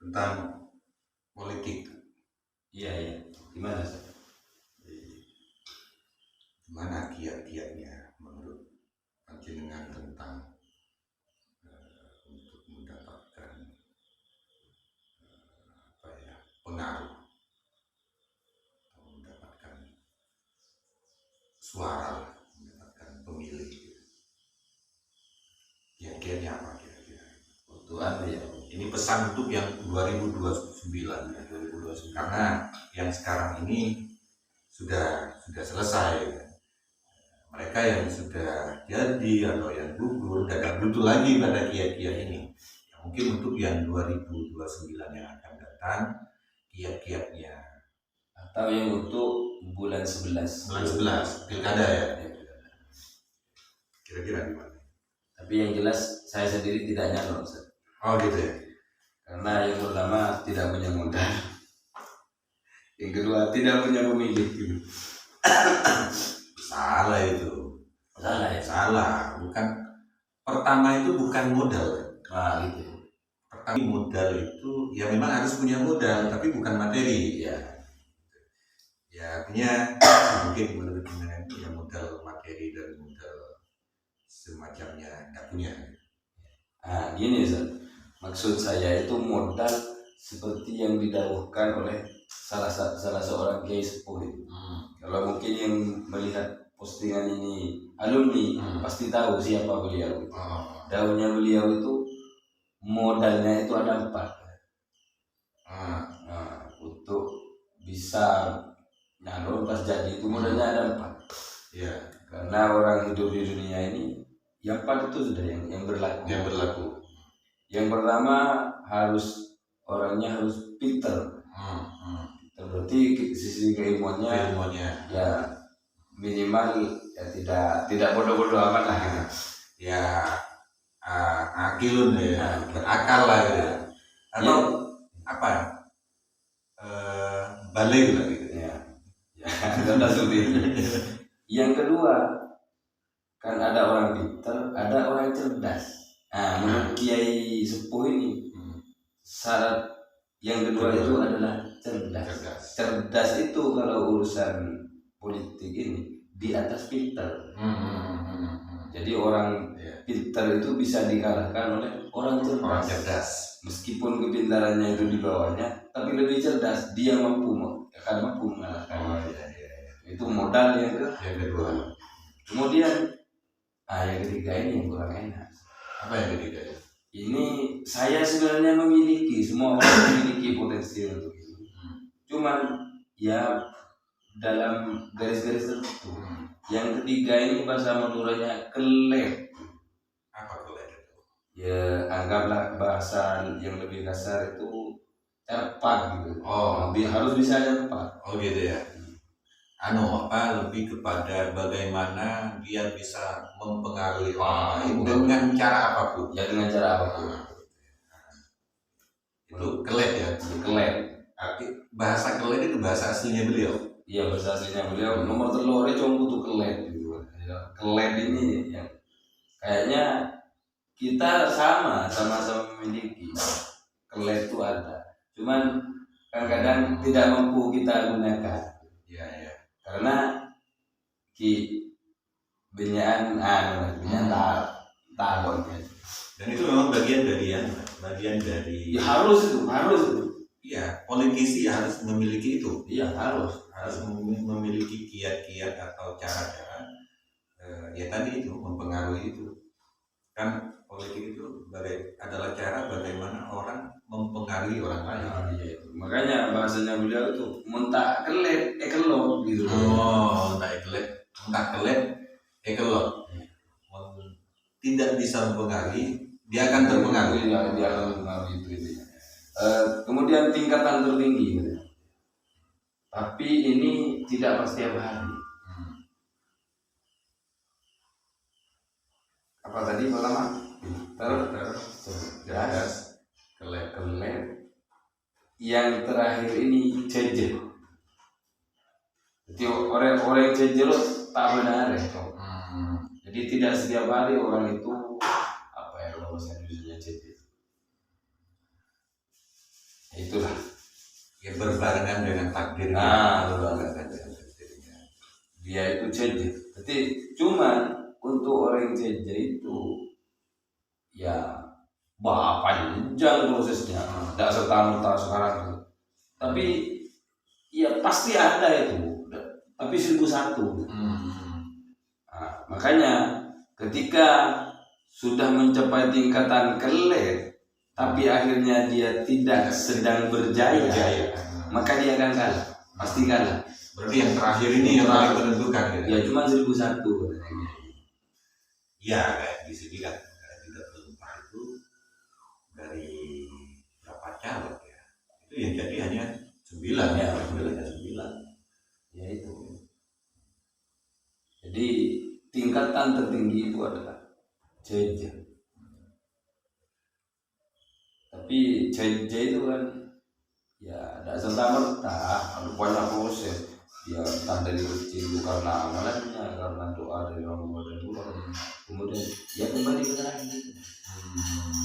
tentang politik. Iya, iya. Gimana, Ustaz? Gimana kiat-kiatnya menurut panjenengan tentang untuk mendapatkan pengaruh atau mendapatkan suara, mendapatkan pemilih? Kiat-kiatnya apa kira-kira? Untuk apa ya? Ini pesan untuk yang 2029 ya, 2029. Karena yang sekarang ini sudah selesai. Mereka yang sudah jadi atau yang gugur tidak butuh lagi pada kiat-kiat ini. Ya, mungkin untuk yang 2029 yang akan datang, kiat-kiatnya. Atau yang untuk bulan 11. Bulan 11, pilkada ya. Kira-kira gimana? Tapi yang jelas saya sendiri tidak nyalon, Ustaz. Oh gitu ya. Karena yang pertama tidak punya modal. Yang kedua tidak punya pemilih. Salah itu. Salah ya? Salah. Bukan. Pertama itu bukan modal. Nah, gitu. Pertama modal itu ya memang harus punya modal, tapi bukan materi. Ya. Ya punya mungkin menurut pandangan punya modal materi dan modal semacamnya nggak punya. Nah, gini, Ustaz. Maksud saya itu modal seperti yang didawuhkan oleh salah seorang kiai sepuh itu. Kalau mungkin yang melihat postingan ini alumni pasti tahu siapa beliau. Daunnya beliau itu modalnya itu ada 4. Nah, untuk bisa nyalon pas jadi itu modalnya ada 4. Ya. Karena orang hidup di dunia ini yang 4 itu sudah yang berlaku. Yang berlaku. Yang pertama orangnya harus pinter. Berarti sisi keilmuannya ya minimal ya tidak bodoh-bodoh amat lah gitu. Ya akilun ya, berakal lah gitu ya. Atau apa? Balik lah gitu ya. Ya, sudah seperti itu. Yang kedua, kan ada orang pinter, ada orang cerdas. Nah, menurut Kiai Sepuh ini syarat yang kedua itu adalah cerdas. Cerdas itu kalau urusan politik ini di atas pinter. Jadi orang pinter itu bisa dikalahkan oleh orang cerdas. Meskipun kepintarannya itu di bawahnya, tapi lebih cerdas, dia akan mampu mengalahkan. Itu modal yang kedua. Kemudian yang ketiga ini yang kurang enak. Apa yang ketiga? Ini saya sebenarnya semua orang memiliki potensi untuk itu. Cuman ya dalam garis-garis tertentu. Yang ketiga ini bahasa Maduranya kelet. Apa kelet itu? Ya anggaplah bahasa yang lebih kasar itu cepat gitu. Harus bisa cepat. Oh gitu ya. Lebih kepada bagaimana dia bisa mempengaruhi orang lain dengan cara apapun. Ya dengan cara apapun. Itu kelet ya. Kelet. Bahasa kelet itu bahasa aslinya beliau. Iya, bahasa aslinya beliau. Nomor telurnya cuma butuh kelet gitu. Kelet ini yang kayaknya kita sama-sama memiliki. Kelet itu ada. Cuman kadang-kadang tidak mampu kita gunakan. Iya. Karena binaan tahun. Dan itu memang bagian dari. Ya, harus itu. Iya, politisi harus memiliki itu. Iya, harus memiliki kiat-kiat atau cara-cara ya tadi itu mempengaruhi itu. Kan politik itu adalah cara bagaimana orang mempengaruhi orang lain. Iya. Makanya bahasanya beliau itu muntah kelet kelot gitu. Muntah kelet kelot. Tidak bisa mempengaruhi, dia akan terpengaruhi. Dia akan mempengaruhi itu. Kemudian tingkatan tertinggi. Tapi ini tidak pasti setiap hari. Apa tadi pertama? Cerdas, kelet. Yang terakhir ini jejer. Jadi orang yang jejer tak benar ya. Jadi tidak setiap hari orang itu bahasa Indonesia jejer. Itulah. Ya berbarengan dengan takdirnya. Berbarengan dengan takdirnya. Dia itu jejer. Jadi cuma untuk orang jejer itu ya panjang prosesnya. Tidak serta-merta sekarang. Tapi ya pasti ada itu. Tapi 1001. Makanya ketika sudah mencapai tingkatan kelet, tapi akhirnya dia tidak sedang berjaya, maka dia akan kalah, pasti kalah. Berarti yang terakhir ini yang paling menentukan gitu. Ya cuma 1001. Ya kayak di sini kan tidak terlupa itu dari berapa calon ya. Itu yang jadi hanya 9 ya, 9. Ya itu. Jadi tingkatan tertinggi itu adalah jejer. Tapi jejer itu kan ya tidak serta-merta, ada banyak proses. Ya entah dari kecil itu karena amalannya, karena doa dari orang tua dan Tuhan, kemudian ya kembali ke terakhir.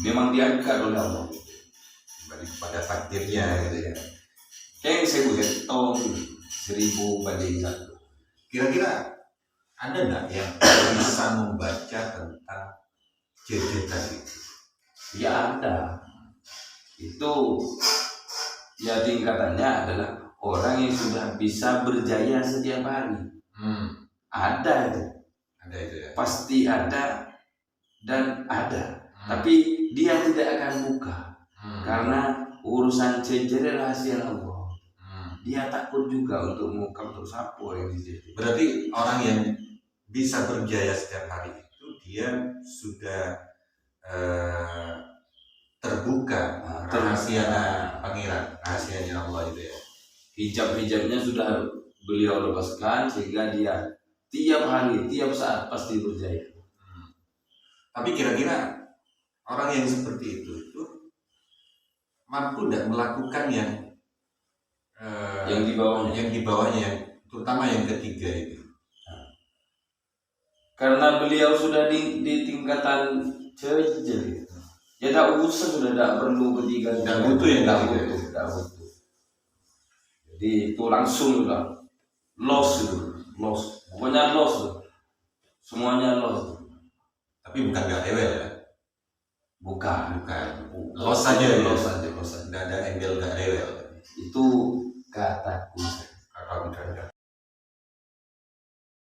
Memang diangkat oleh Allah. Kembali kepada takdirnya gitu ya. Kayak saya buat tahun 1000 banding 1. Kira-kira ada nggak yang bisa membaca tentang jejer tadi? Ya ada. Itu ya tingkatannya adalah orang yang sudah bisa berjaya setiap hari. Ada itu. Ada itu ya. Pasti ada dan ada. Tapi dia tidak akan buka. Karena urusan jejer rahasia Allah. Dia takut juga untuk buka untuk sapu yang dijejer. Berarti orang yang bisa berjaya setiap hari itu dia sudah terbuka rahasia pangeran, rahasianya Allah itu ya. Hijab-hijabnya sudah beliau lepaskan sehingga dia tiap hari, tiap saat pasti berjaya. Tapi kira-kira orang yang seperti itu mampu tidak melakukan yang di bawahnya, yang terutama yang ketiga itu. Karena beliau sudah di tingkatan jejer. Ya tak usah, sudah tidak perlu ketiga. Tidak butuh yang tidak butuh. Jadi itu langsung sudah loss. Pokoknya loss. Semuanya loss. Tapi bukan gak rewel ya. Bukan. Loss saja. Loss saja. Tidak ada embel gak rewel. Itu kataku.